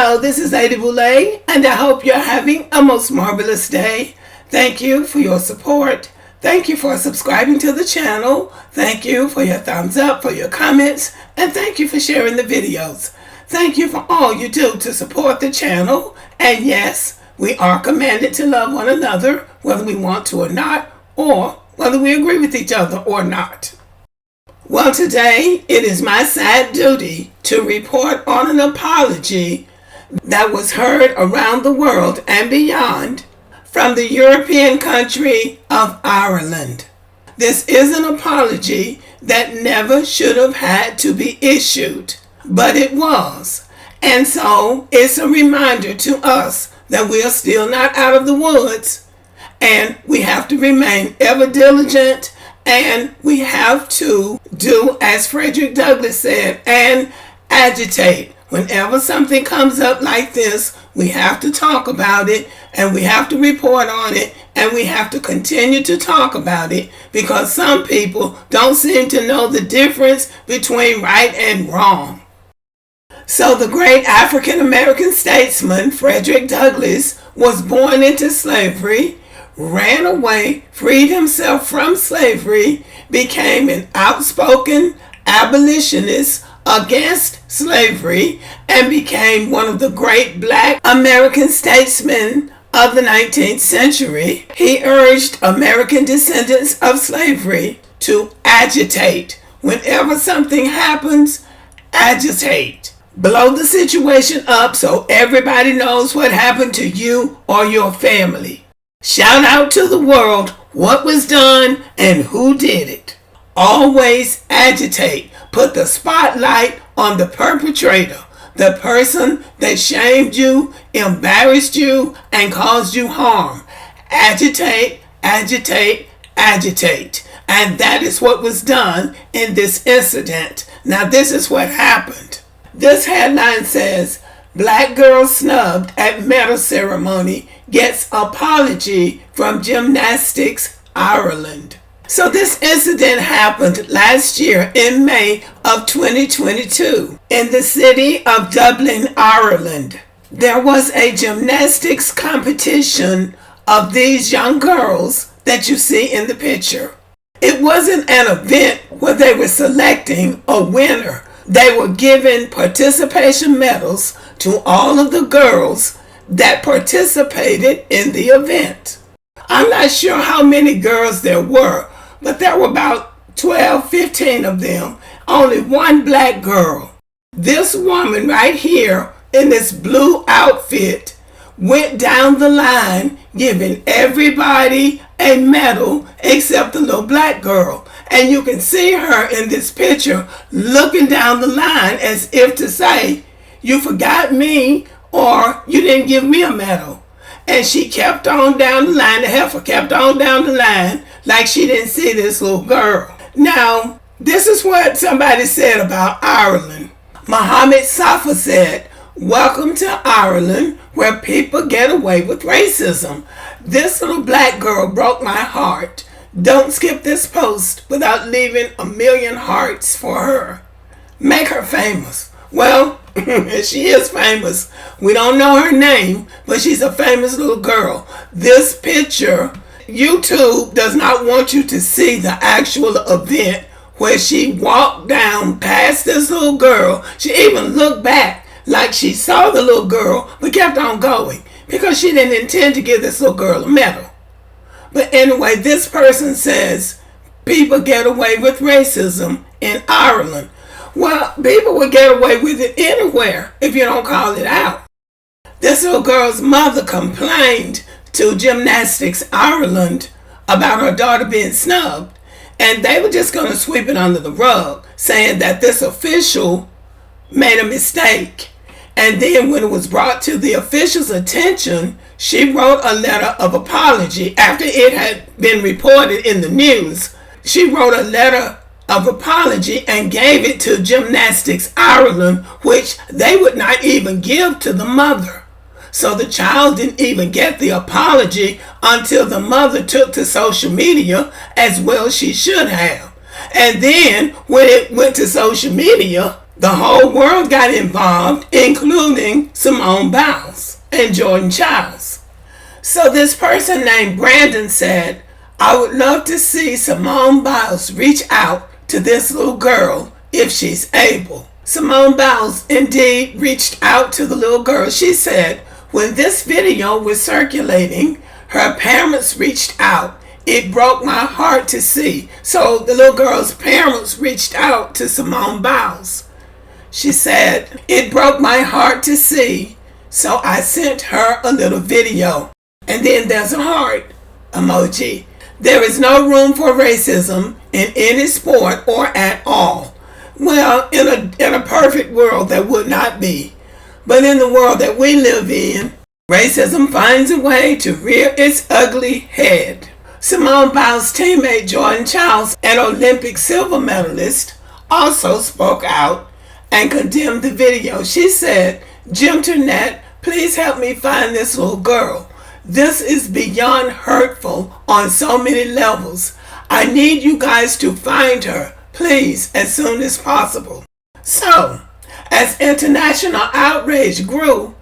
Hello, this is Lady Boulay, and I hope you're having a most marvelous day. Thank you for your support. Thank you for subscribing to the channel. Thank you for your thumbs up, for your comments, and thank you for sharing the videos. Thank you for all you do to support the channel. And yes, we are commanded to love one another, whether we want to or not, or whether we agree with each other or not. Well, today it is my sad duty to report on an apology that was heard around the world and beyond from the European country of Ireland. This is an apology that never should have had to be issued, but it was. And so it's a reminder to us that we are still not out of the woods, and we have to remain ever diligent, and we have to do as Frederick Douglass said, and agitate. Whenever something comes up like this, we have to talk about it, and we have to report on it, and we have to continue to talk about it, because some people don't seem to know the difference between right and wrong. So the great African American statesman Frederick Douglass was born into slavery, ran away, freed himself from slavery, became an outspoken abolitionist against slavery, and became one of the great black American statesmen of the 19th century. He urged American descendants of slavery to agitate. Whenever something happens, agitate. Blow the situation up so everybody knows what happened to you or your family. Shout out to the world what was done and who did it. Always agitate. Put the spotlight on the perpetrator, the person that shamed you, embarrassed you, and caused you harm. Agitate, agitate, agitate. And that is what was done in this incident. Now this is what happened. This headline says, Black girl snubbed at medal ceremony gets apology from Gymnastics Ireland. So this incident happened last year in May of 2022 in the city of Dublin, Ireland. There was a gymnastics competition of these young girls that you see in the picture. It wasn't an event where they were selecting a winner. They were giving participation medals to all of the girls that participated in the event. I'm not sure how many girls there were, but there were about 12, 15 of them. Only one black girl. This woman right here in this blue outfit went down the line giving everybody a medal except the little black girl. And you can see her in this picture looking down the line as if to say, you forgot me or you didn't give me a medal. And she kept on down the line, the heifer kept on down the line like she didn't see this little girl. Now, this is what somebody said about Ireland. Mohammed Safa said, welcome to Ireland where people get away with racism. This little black girl broke my heart. Don't skip this post without leaving 1,000,000 hearts for her. Make her famous. Well, she is famous. We don't know her name, but she's a famous little girl. This picture, YouTube does not want you to see the actual event where she walked down past this little girl. She even looked back like she saw the little girl, but kept on going because she didn't intend to give this little girl a medal. But anyway, this person says people get away with racism in Ireland. Well, people would get away with it anywhere if you don't call it out. This little girl's mother complained to Gymnastics Ireland about her daughter being snubbed, and they were just going to sweep it under the rug, saying that this official made a mistake. And then when it was brought to the official's attention, she wrote a letter of apology after it had been reported in the news. She wrote a letter of apology and gave it to Gymnastics Ireland, which they would not even give to the mother. So the child didn't even get the apology until the mother took to social media, as well she should have. And then when it went to social media, The whole world got involved, including Simone Biles and Jordan Childs. So this person named Brandon said, I would love to see Simone Biles reach out to this little girl if she's able. Simone Biles indeed reached out to the little girl. She said, when this video was circulating, her parents reached out. It broke my heart to see. So the little girl's parents reached out to Simone Biles. She said, it broke my heart to see, so I sent her a little video. And then there's a heart emoji. There is no room for racism in any sport or at all. Well, in a perfect world, there would not be. But in the world that we live in, racism finds a way to rear its ugly head. Simone Biles' teammate Jordan Childs, an Olympic silver medalist, also spoke out and condemned the video. She said, Gymternet, please help me find this little girl. This is beyond hurtful on so many levels. I need you guys to find her, please, as soon as possible. So, as international outrage grew,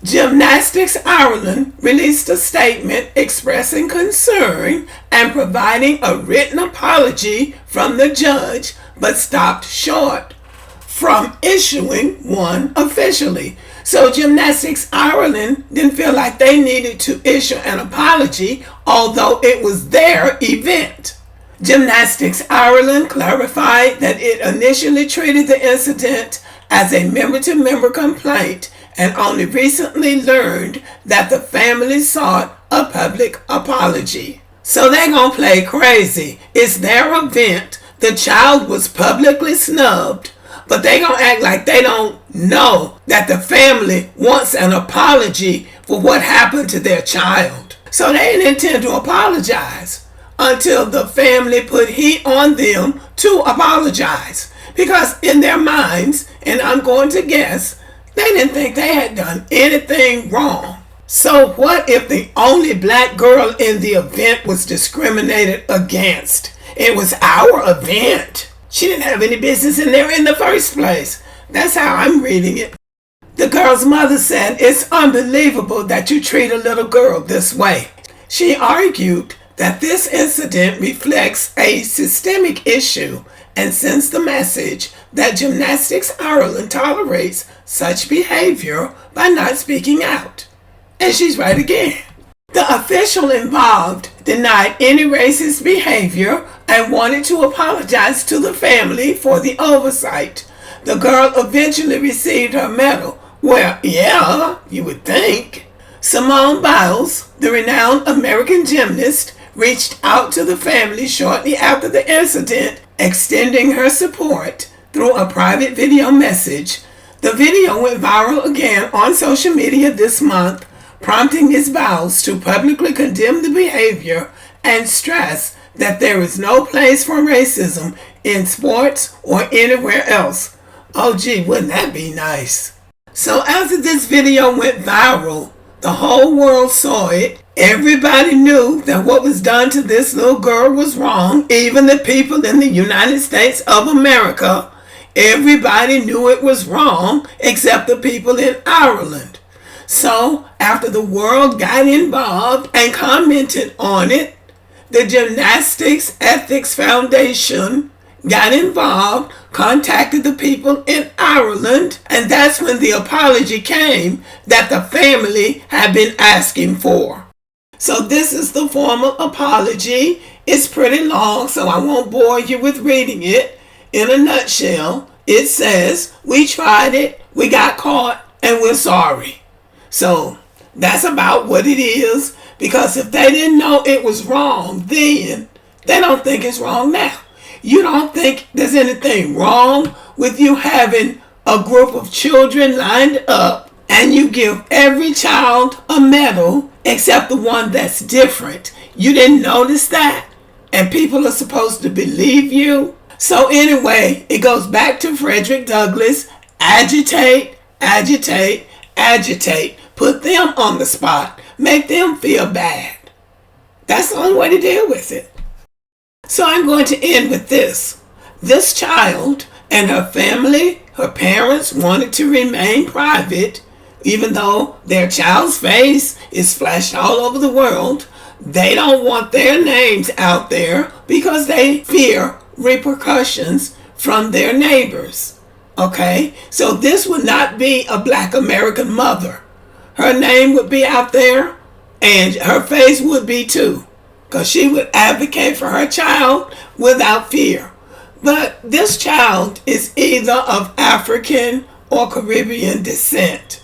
Gymnastics Ireland released a statement expressing concern and providing a written apology from the judge, but stopped short from issuing one officially. So Gymnastics Ireland didn't feel like they needed to issue an apology, although it was their event. Gymnastics Ireland clarified that it initially treated the incident as a member-to-member complaint and only recently learned that the family sought a public apology. So they're gonna play crazy. It's their event. The child was publicly snubbed, but they gonna act like they don't know that the family wants an apology for what happened to their child. So they didn't intend to apologize until the family put heat on them to apologize. Because in their minds, and I'm going to guess, they didn't think they had done anything wrong. So what if the only black girl in the event was discriminated against? It was our event. She didn't have any business in there in the first place. That's how I'm reading it. The girl's mother said, it's unbelievable that you treat a little girl this way. She argued that this incident reflects a systemic issue and sends the message that Gymnastics Ireland tolerates such behavior by not speaking out. And she's right again. The official involved denied any racist behavior and wanted to apologize to the family for the oversight. The girl eventually received her medal. Well, yeah, you would think. Simone Biles, the renowned American gymnast, reached out to the family shortly after the incident, extending her support through a private video message. The video went viral again on social media this month, prompting Ms. Biles to publicly condemn the behavior and stress that there is no place for racism in sports or anywhere else. Oh gee, wouldn't that be nice? So after this video went viral, the whole world saw it. Everybody knew that what was done to this little girl was wrong. Even the people in the United States of America, everybody knew it was wrong except the people in Ireland. So after the world got involved and commented on it, the Gymnastics Ethics Foundation got involved, contacted the people in Ireland, and that's when the apology came that the family had been asking for. So this is the formal apology. It's pretty long, so I won't bore you with reading it. In a nutshell, it says, we tried it, we got caught, and we're sorry. So that's about what it is, because if they didn't know it was wrong then, they don't think it's wrong now. You don't think there's anything wrong with you having a group of children lined up and you give every child a medal except the one that's different. You didn't notice that? And people are supposed to believe you? So anyway, it goes back to Frederick Douglass. Agitate, agitate, agitate. Put them on the spot. Make them feel bad. That's the only way to deal with it. So I'm going to end with this. This child And her family, her parents wanted to remain private, even though their child's face is flashed all over the world. They don't want their names out there because they fear repercussions from their neighbors. Okay? So this would not be a Black American mother. Her name would be out there and her face would be too, because she would advocate for her child without fear. But this child is either of African or Caribbean descent.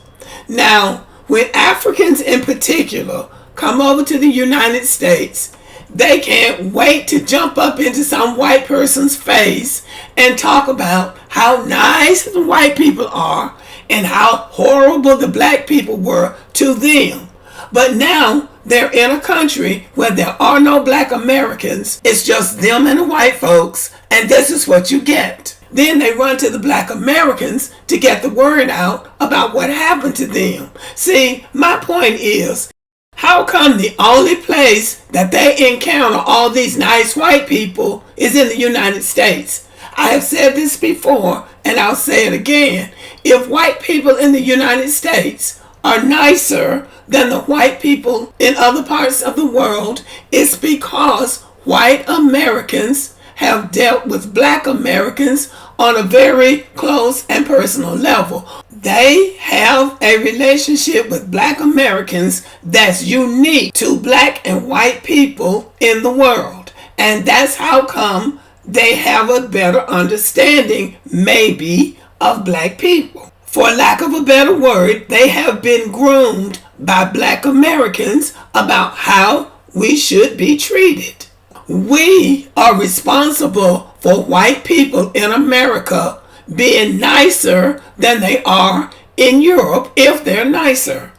Now, when Africans in particular come over to the United States, they can't wait to jump up into some white person's face and talk about how nice the white people are and how horrible the black people were to them. But now they're in a country where there are no Black Americans. It's just them and the white folks, and this is what you get. Then they run to the Black Americans to get the word out about what happened to them. See, my point is, how come the only place that they encounter all these nice white people is in the United States? I have said this before, and I'll say it again. If white people in the United States are nicer than the white people in other parts of the world, it's because white Americans have dealt with Black Americans on a very close and personal level. They have a relationship with Black Americans that's unique to Black and white people in the world. And that's how come they have a better understanding, maybe, of Black people. For lack of a better word, they have been groomed by Black Americans about how we should be treated. We are responsible for white people in America being nicer than they are in Europe, if they're nicer.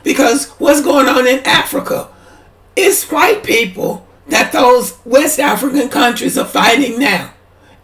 Because what's going on in Africa? It's white people that those West African countries are fighting now.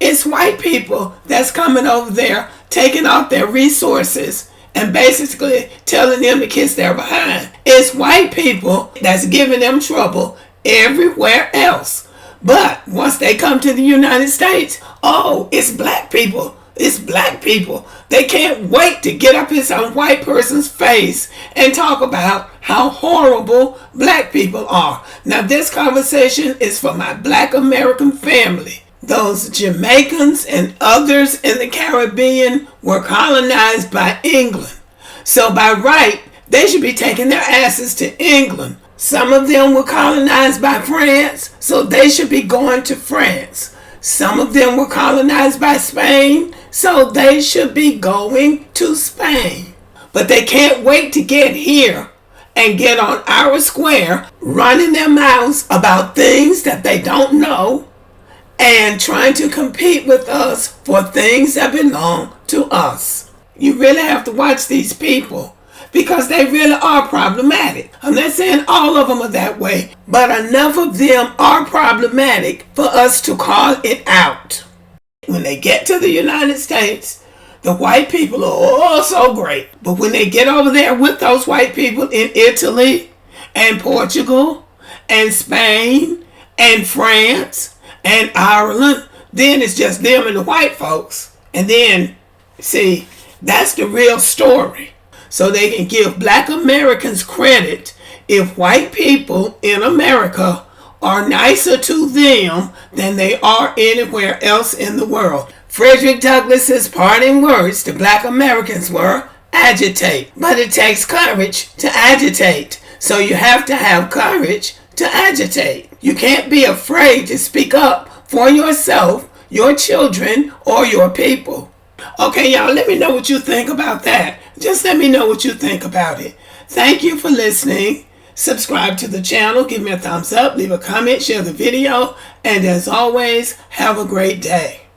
It's white people that's coming over there, taking off their resources and basically telling them to kiss their behind. It's white people that's giving them trouble everywhere else. But once they come to the United States, oh, it's black people. It's black people. They can't wait to get up in some white person's face and talk about how horrible black people are. Now, this conversation is for my Black American family. Those Jamaicans and others in the Caribbean were colonized by England. So by right, they should be taking their asses to England. Some of them were colonized by France, so they should be going to France. Some of them were colonized by Spain, so they should be going to Spain. But they can't wait to get here and get on our square, running their mouths about things that they don't know and trying to compete with us for things that belong to us. You really have to watch these people because they really are problematic. I'm not saying all of them are that way, but enough of them are problematic for us to call it out. When they get to the United States, the white people are all so great. But when they get over there with those white people in Italy and Portugal and Spain and France and Ireland, then it's just them and the white folks. And then, see, that's the real story. So they can give black Americans credit if white people in America are nicer to them than they are anywhere else in the world. Frederick Douglass's parting words to black Americans were, agitate. But it takes courage to agitate. So you have to have courage to agitate. You can't be afraid to speak up for yourself, your children, or your people. Okay, y'all, let me know what you think about that. Just let me know what you think about it. Thank you for listening. Subscribe to the channel, give me a thumbs up, leave a comment, share the video, and as always, have a great day.